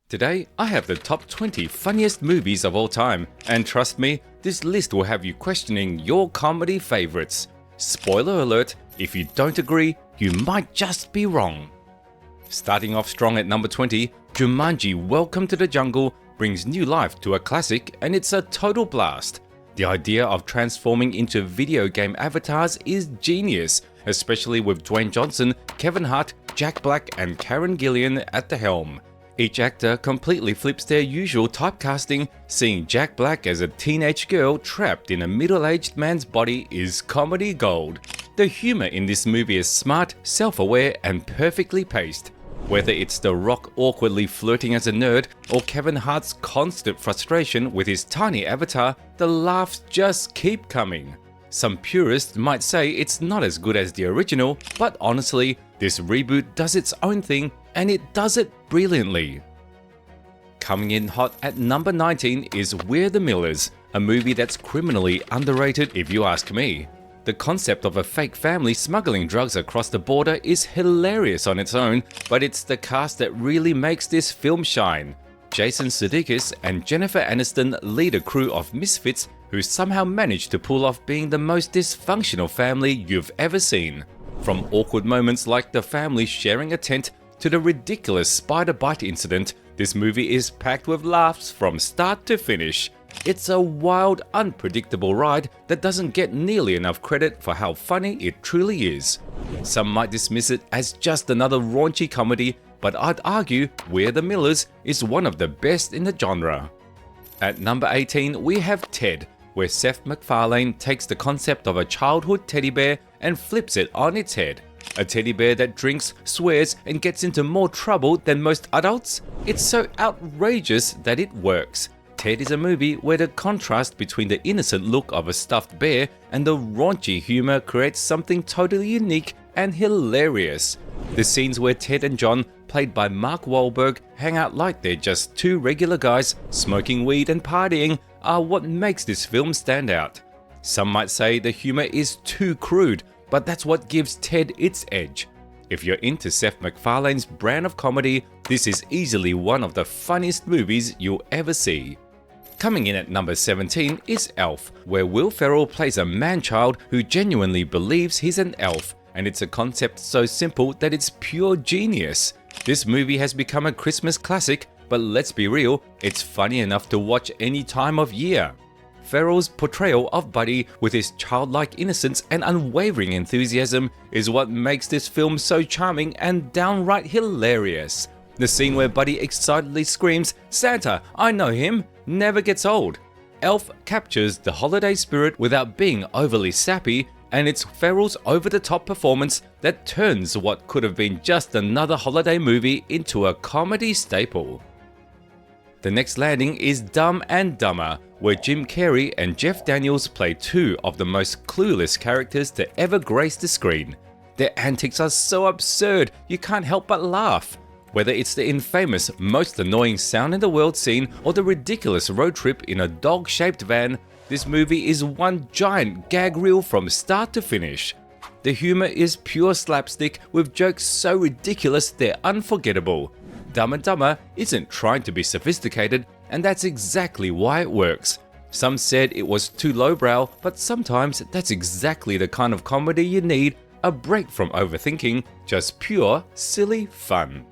Today, I have the top 20 funniest movies of all time, and trust me, this list will have you questioning your comedy favorites. Spoiler alert, if you don't agree, you might just be wrong. Starting off strong at number 20, Jumanji Welcome to the Jungle brings new life to a classic, and it's a total blast. The idea of transforming into video game avatars is genius, especially with Dwayne Johnson, Kevin Hart, Jack Black and Karen Gillan at the helm. Each actor completely flips their usual typecasting. Seeing Jack Black as a teenage girl trapped in a middle-aged man's body is comedy gold. The humor in this movie is smart, self-aware and perfectly paced. Whether it's The Rock awkwardly flirting as a nerd or Kevin Hart's constant frustration with his tiny avatar, the laughs just keep coming. Some purists might say it's not as good as the original, but honestly, this reboot does its own thing and it does it brilliantly. Coming in hot at number 19 is We're the Millers, a movie that's criminally underrated if you ask me. The concept of a fake family smuggling drugs across the border is hilarious on its own, but it's the cast that really makes this film shine. Jason Sudeikis and Jennifer Aniston lead a crew of misfits who somehow manage to pull off being the most dysfunctional family you've ever seen. From awkward moments like the family sharing a tent to the ridiculous spider bite incident, this movie is packed with laughs from start to finish. It's a wild, unpredictable ride that doesn't get nearly enough credit for how funny it truly is. Some might dismiss it as just another raunchy comedy, but I'd argue We're the Millers is one of the best in the genre. At number 18, we have Ted, where Seth MacFarlane takes the concept of a childhood teddy bear and flips it on its head. A teddy bear that drinks, swears, and gets into more trouble than most adults? It's so outrageous that it works. Ted is a movie where the contrast between the innocent look of a stuffed bear and the raunchy humor creates something totally unique and hilarious. The scenes where Ted and John, played by Mark Wahlberg, hang out like they're just two regular guys smoking weed and partying are what makes this film stand out. Some might say the humor is too crude, but that's what gives Ted its edge. If you're into Seth MacFarlane's brand of comedy, this is easily one of the funniest movies you'll ever see. Coming in at number 17 is Elf, where Will Ferrell plays a man-child who genuinely believes he's an elf, and it's a concept so simple that it's pure genius. This movie has become a Christmas classic, but let's be real, it's funny enough to watch any time of year. Ferrell's portrayal of Buddy with his childlike innocence and unwavering enthusiasm is what makes this film so charming and downright hilarious. The scene where Buddy excitedly screams, "Santa, I know him," never gets old. Elf captures the holiday spirit without being overly sappy, and it's Ferrell's over-the-top performance that turns what could have been just another holiday movie into a comedy staple. The next landing is Dumb and Dumber, where Jim Carrey and Jeff Daniels play two of the most clueless characters to ever grace the screen. Their antics are so absurd, you can't help but laugh. Whether it's the infamous most annoying sound in the world scene or the ridiculous road trip in a dog-shaped van, this movie is one giant gag reel from start to finish. The humor is pure slapstick with jokes so ridiculous they're unforgettable. Dumb and Dumber isn't trying to be sophisticated, and that's exactly why it works. Some said it was too lowbrow, but sometimes that's exactly the kind of comedy you need, a break from overthinking, just pure, silly fun.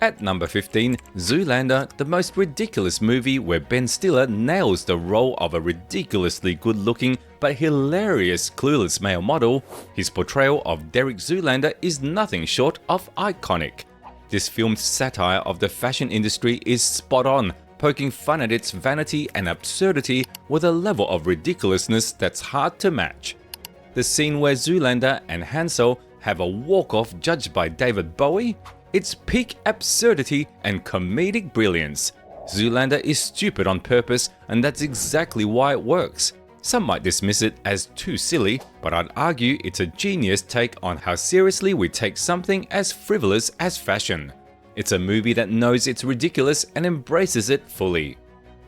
At number 15, Zoolander, the most ridiculous movie where Ben Stiller nails the role of a ridiculously good-looking but hilarious clueless male model. His portrayal of Derek Zoolander is nothing short of iconic. This film's satire of the fashion industry is spot on, poking fun at its vanity and absurdity with a level of ridiculousness that's hard to match. The scene where Zoolander and Hansel have a walk-off judged by David Bowie? It's peak absurdity and comedic brilliance. Zoolander is stupid on purpose, and that's exactly why it works. Some might dismiss it as too silly, but I'd argue it's a genius take on how seriously we take something as frivolous as fashion. It's a movie that knows it's ridiculous and embraces it fully.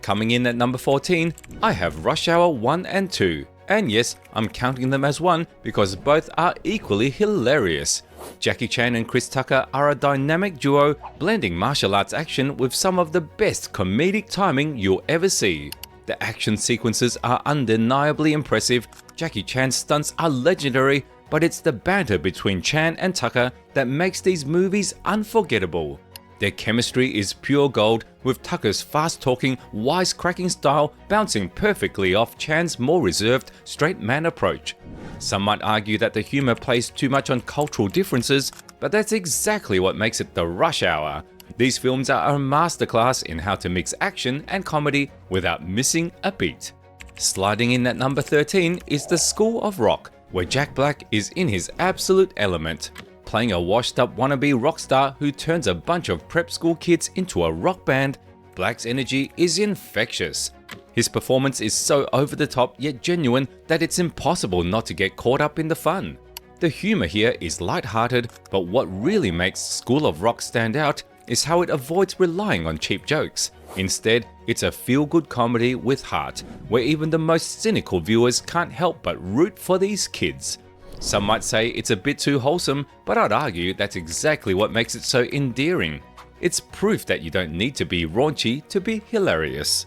Coming in at number 14, I have Rush Hour 1 and 2, And yes, I'm counting them as one because both are equally hilarious. Jackie Chan and Chris Tucker are a dynamic duo blending martial arts action with some of the best comedic timing you'll ever see. The action sequences are undeniably impressive, Jackie Chan's stunts are legendary, but it's the banter between Chan and Tucker that makes these movies unforgettable. Their chemistry is pure gold, with Tucker's fast-talking, wisecracking style bouncing perfectly off Chan's more reserved, straight-man approach. Some might argue that the humor plays too much on cultural differences, but that's exactly what makes it the rush hour. These films are a masterclass in how to mix action and comedy without missing a beat. Sliding in at number 13 is The School of Rock, where Jack Black is in his absolute element. Playing a washed-up wannabe rock star who turns a bunch of prep school kids into a rock band, Black's energy is infectious. His performance is so over-the-top yet genuine that it's impossible not to get caught up in the fun. The humor here is light-hearted, but what really makes School of Rock stand out is how it avoids relying on cheap jokes. Instead, it's a feel-good comedy with heart, where even the most cynical viewers can't help but root for these kids. Some might say it's a bit too wholesome, but I'd argue that's exactly what makes it so endearing. It's proof that you don't need to be raunchy to be hilarious.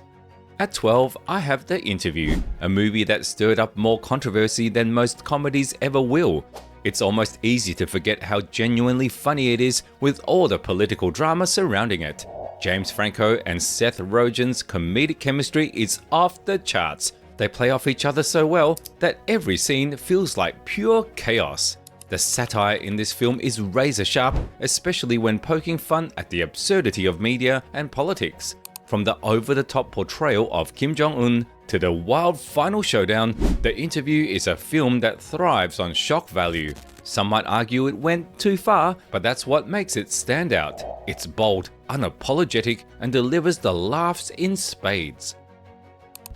At 12, I have The Interview, a movie that stirred up more controversy than most comedies ever will. It's almost easy to forget how genuinely funny it is with all the political drama surrounding it. James Franco and Seth Rogen's comedic chemistry is off the charts. They play off each other so well that every scene feels like pure chaos. The satire in this film is razor sharp, especially when poking fun at the absurdity of media and politics. From the over-the-top portrayal of Kim Jong-un to the wild final showdown, The Interview is a film that thrives on shock value. Some might argue it went too far, but that's what makes it stand out. It's bold, unapologetic, and delivers the laughs in spades.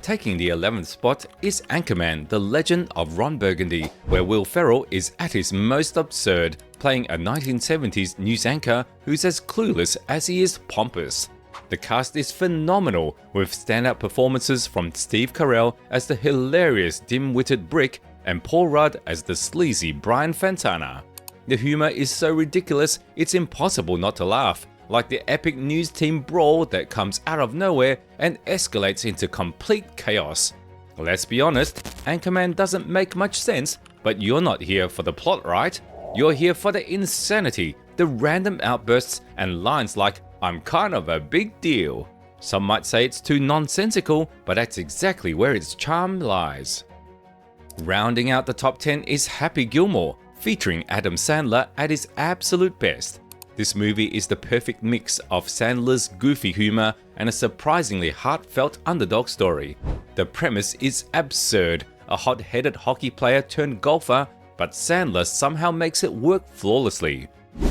Taking the 11th spot is Anchorman, The Legend of Ron Burgundy, where Will Ferrell is at his most absurd, playing a 1970s news anchor who's as clueless as he is pompous. The cast is phenomenal, with standout performances from Steve Carell as the hilarious dim-witted Brick and Paul Rudd as the sleazy Brian Fantana. The humor is so ridiculous it's impossible not to laugh, like the epic news team brawl that comes out of nowhere and escalates into complete chaos. Let's be honest, Anchorman doesn't make much sense, but you're not here for the plot, right? You're here for the insanity, the random outbursts, and lines like, "I'm kind of a big deal." Some might say it's too nonsensical, but that's exactly where its charm lies. Rounding out the top 10 is Happy Gilmore, featuring Adam Sandler at his absolute best. This movie is the perfect mix of Sandler's goofy humor and a surprisingly heartfelt underdog story. The premise is absurd, a hot-headed hockey player turned golfer, but Sandler somehow makes it work flawlessly.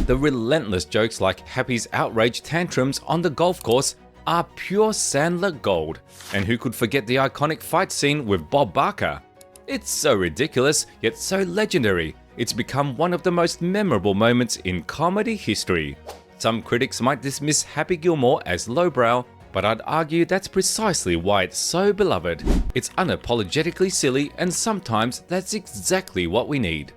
The relentless jokes like Happy's outraged tantrums on the golf course are pure Sandler gold. And who could forget the iconic fight scene with Bob Barker? It's so ridiculous, yet so legendary. It's become one of the most memorable moments in comedy history. Some critics might dismiss Happy Gilmore as lowbrow, but I'd argue that's precisely why it's so beloved. It's unapologetically silly, and sometimes that's exactly what we need.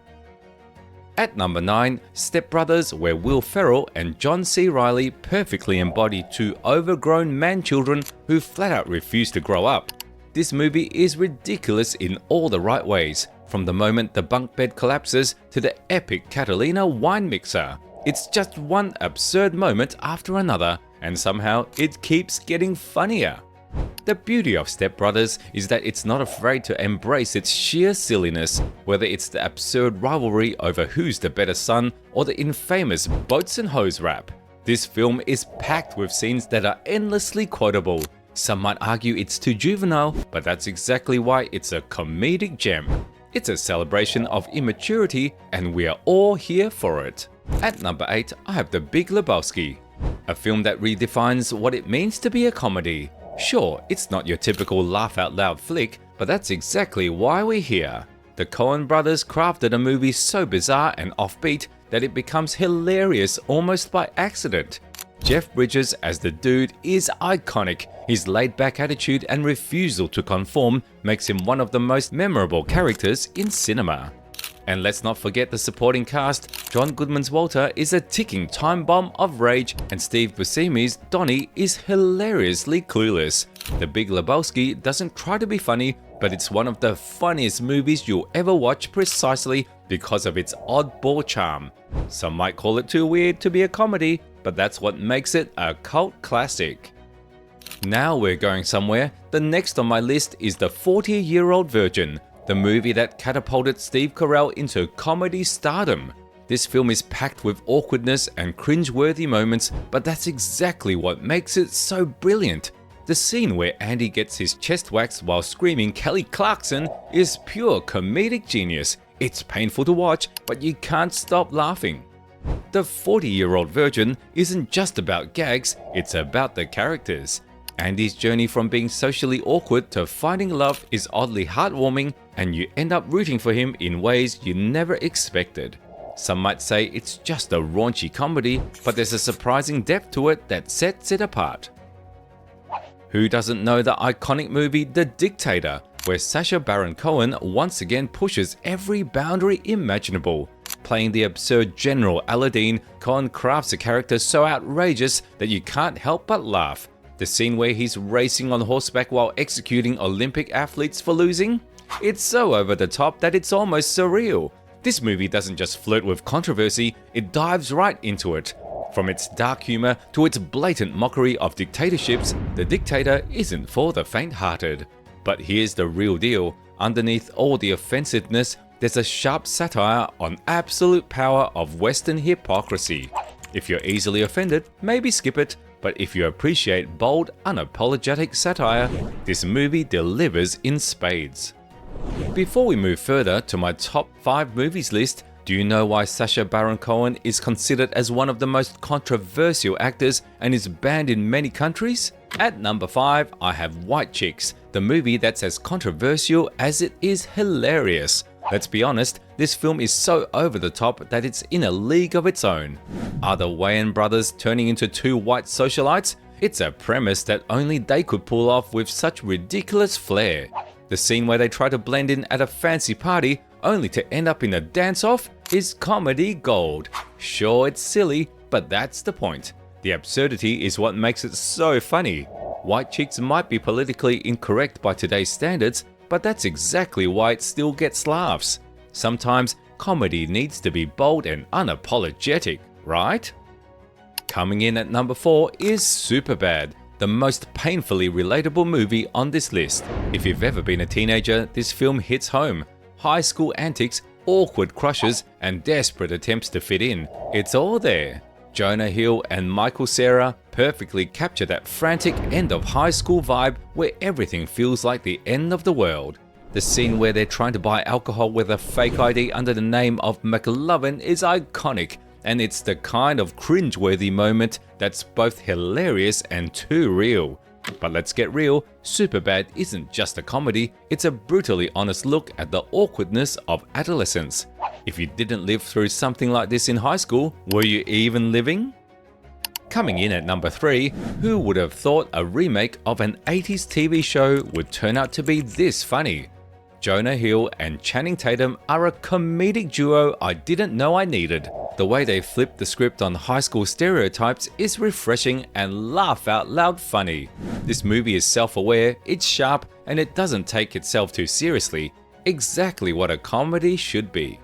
At number 9, Step Brothers, where Will Ferrell and John C. Reilly perfectly embody two overgrown man-children who flat out refuse to grow up. This movie is ridiculous in all the right ways, from the moment the bunk bed collapses to the epic Catalina wine mixer. It's just one absurd moment after another, and somehow it keeps getting funnier. The beauty of Step Brothers is that it's not afraid to embrace its sheer silliness, whether it's the absurd rivalry over who's the better son or the infamous boats and hose rap. This film is packed with scenes that are endlessly quotable. Some might argue it's too juvenile, but that's exactly why it's a comedic gem. It's a celebration of immaturity, and we are all here for it. At number 8, I have The Big Lebowski, a film that redefines what it means to be a comedy. Sure, it's not your typical laugh-out-loud flick, but that's exactly why we're here. The Coen brothers crafted a movie so bizarre and offbeat that it becomes hilarious almost by accident. Jeff Bridges as the dude is iconic. His laid-back attitude and refusal to conform makes him one of the most memorable characters in cinema. And let's not forget the supporting cast. John Goodman's Walter is a ticking time bomb of rage, and Steve Buscemi's Donnie is hilariously clueless. The Big Lebowski doesn't try to be funny, but it's one of the funniest movies you'll ever watch precisely because of its oddball charm. Some might call it too weird to be a comedy, but that's what makes it a cult classic. Now we're going somewhere. The next on my list is The 40-Year-Old Virgin, the movie that catapulted Steve Carell into comedy stardom. This film is packed with awkwardness and cringe-worthy moments, but that's exactly what makes it so brilliant. The scene where Andy gets his chest waxed while screaming Kelly Clarkson is pure comedic genius. It's painful to watch, but you can't stop laughing. The 40-Year-Old Virgin isn't just about gags, it's about the characters. Andy's journey from being socially awkward to finding love is oddly heartwarming, and you end up rooting for him in ways you never expected. Some might say it's just a raunchy comedy, but there's a surprising depth to it that sets it apart. Who doesn't know the iconic movie The Dictator, where Sacha Baron Cohen once again pushes every boundary imaginable. Playing the absurd General Aladdin, Cohen crafts a character so outrageous that you can't help but laugh. The scene where he's racing on horseback while executing Olympic athletes for losing? It's so over the top that it's almost surreal. This movie doesn't just flirt with controversy, it dives right into it. From its dark humor to its blatant mockery of dictatorships, The Dictator isn't for the faint-hearted. But here's the real deal. Underneath all the offensiveness, there's a sharp satire on absolute power of Western hypocrisy. If you're easily offended, maybe skip it. But if you appreciate bold, unapologetic satire, this movie delivers in spades. Before we move further to my top 5 movies list, do you know why Sacha Baron Cohen is considered as one of the most controversial actors and is banned in many countries? At number 5, I have White Chicks, the movie that's as controversial as it is hilarious. Let's be honest, this film is so over the top that it's in a league of its own. Are the Wayans brothers turning into two white socialites? It's a premise that only they could pull off with such ridiculous flair. The scene where they try to blend in at a fancy party only to end up in a dance-off is comedy gold. Sure, it's silly, but that's the point. The absurdity is what makes it so funny. White Chicks might be politically incorrect by today's standards, but that's exactly why it still gets laughs. Sometimes comedy needs to be bold and unapologetic, right? Coming in at number 4 is Superbad, the most painfully relatable movie on this list. If you've ever been a teenager, this film hits home. High school antics, awkward crushes, and desperate attempts to fit in. It's all there. Jonah Hill and Michael Cera perfectly capture that frantic end of high school vibe where everything feels like the end of the world. The scene where they're trying to buy alcohol with a fake ID under the name of McLovin is iconic, and it's the kind of cringe-worthy moment that's both hilarious and too real. But let's get real, Superbad isn't just a comedy, it's a brutally honest look at the awkwardness of adolescence. If you didn't live through something like this in high school, were you even living? Coming in at number 3, who would have thought a remake of an 80s TV show would turn out to be this funny? Jonah Hill and Channing Tatum are a comedic duo I didn't know I needed. The way they flip the script on high school stereotypes is refreshing and laugh out loud funny. This movie is self-aware, it's sharp, and it doesn't take itself too seriously. Exactly what a comedy should be.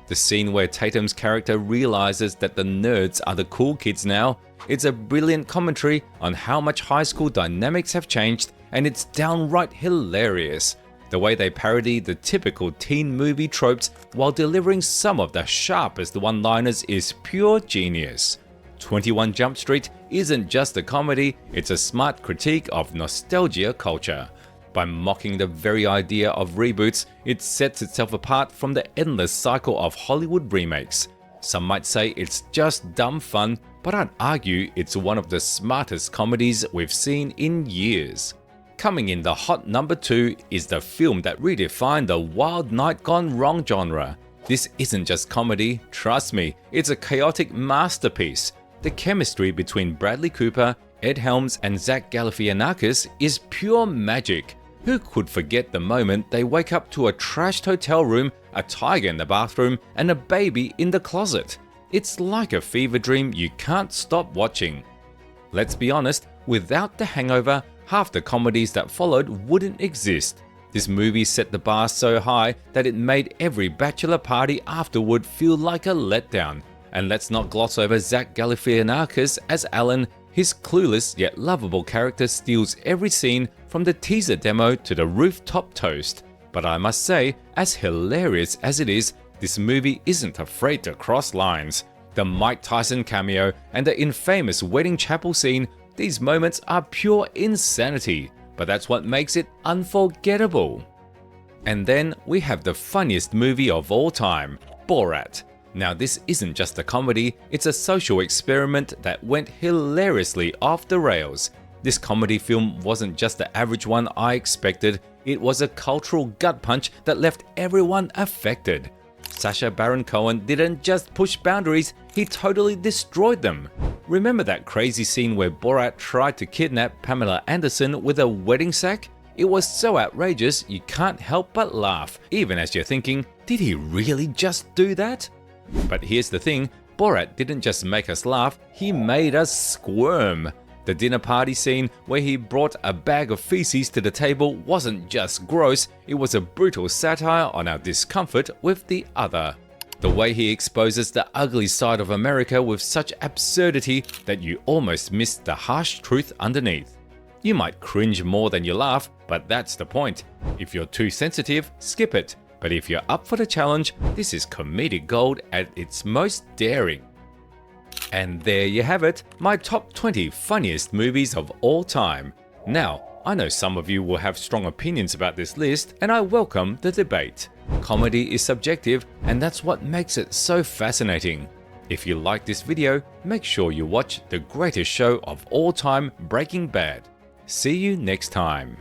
The scene where Tatum's character realizes that the nerds are the cool kids now, it's a brilliant commentary on how much high school dynamics have changed, and it's downright hilarious. The way they parody the typical teen movie tropes while delivering some of the sharpest one-liners is pure genius. 21 Jump Street isn't just a comedy, it's a smart critique of nostalgia culture. By mocking the very idea of reboots, it sets itself apart from the endless cycle of Hollywood remakes. Some might say it's just dumb fun, but I'd argue it's one of the smartest comedies we've seen in years. Coming in the hot number 2 is the film that redefined the wild night gone wrong genre. This isn't just comedy, trust me, it's a chaotic masterpiece. The chemistry between Bradley Cooper, Ed Helms, and Zach Galifianakis is pure magic. Who could forget the moment they wake up to a trashed hotel room, a tiger in the bathroom, and a baby in the closet? It's like a fever dream you can't stop watching. Let's be honest, without The Hangover, half the comedies that followed wouldn't exist. This movie set the bar so high that it made every bachelor party afterward feel like a letdown. And let's not gloss over Zach Galifianakis as Alan. His clueless yet lovable character steals every scene from the teaser demo to the rooftop toast. But I must say, as hilarious as it is, this movie isn't afraid to cross lines. The Mike Tyson cameo and the infamous wedding chapel scene, these moments are pure insanity, but that's what makes it unforgettable. And then we have the funniest movie of all time, Borat. Now this isn't just a comedy, it's a social experiment that went hilariously off the rails. This comedy film wasn't just the average one I expected, it was a cultural gut punch that left everyone affected. Sacha Baron Cohen didn't just push boundaries, he totally destroyed them. Remember that crazy scene where Borat tried to kidnap Pamela Anderson with a wedding sack? It was so outrageous you can't help but laugh, even as you're thinking, did he really just do that? But here's the thing, Borat didn't just make us laugh, he made us squirm. The dinner party scene where he brought a bag of feces to the table wasn't just gross, it was a brutal satire on our discomfort with the other. The way he exposes the ugly side of America with such absurdity that you almost miss the harsh truth underneath. You might cringe more than you laugh, but that's the point. If you're too sensitive, skip it. But if you're up for the challenge, this is comedic gold at its most daring. And there you have it, my top 20 funniest movies of all time. Now, I know some of you will have strong opinions about this list, and I welcome the debate. Comedy is subjective, and that's what makes it so fascinating. If you like this video, make sure you watch the greatest show of all time, Breaking Bad. See you next time.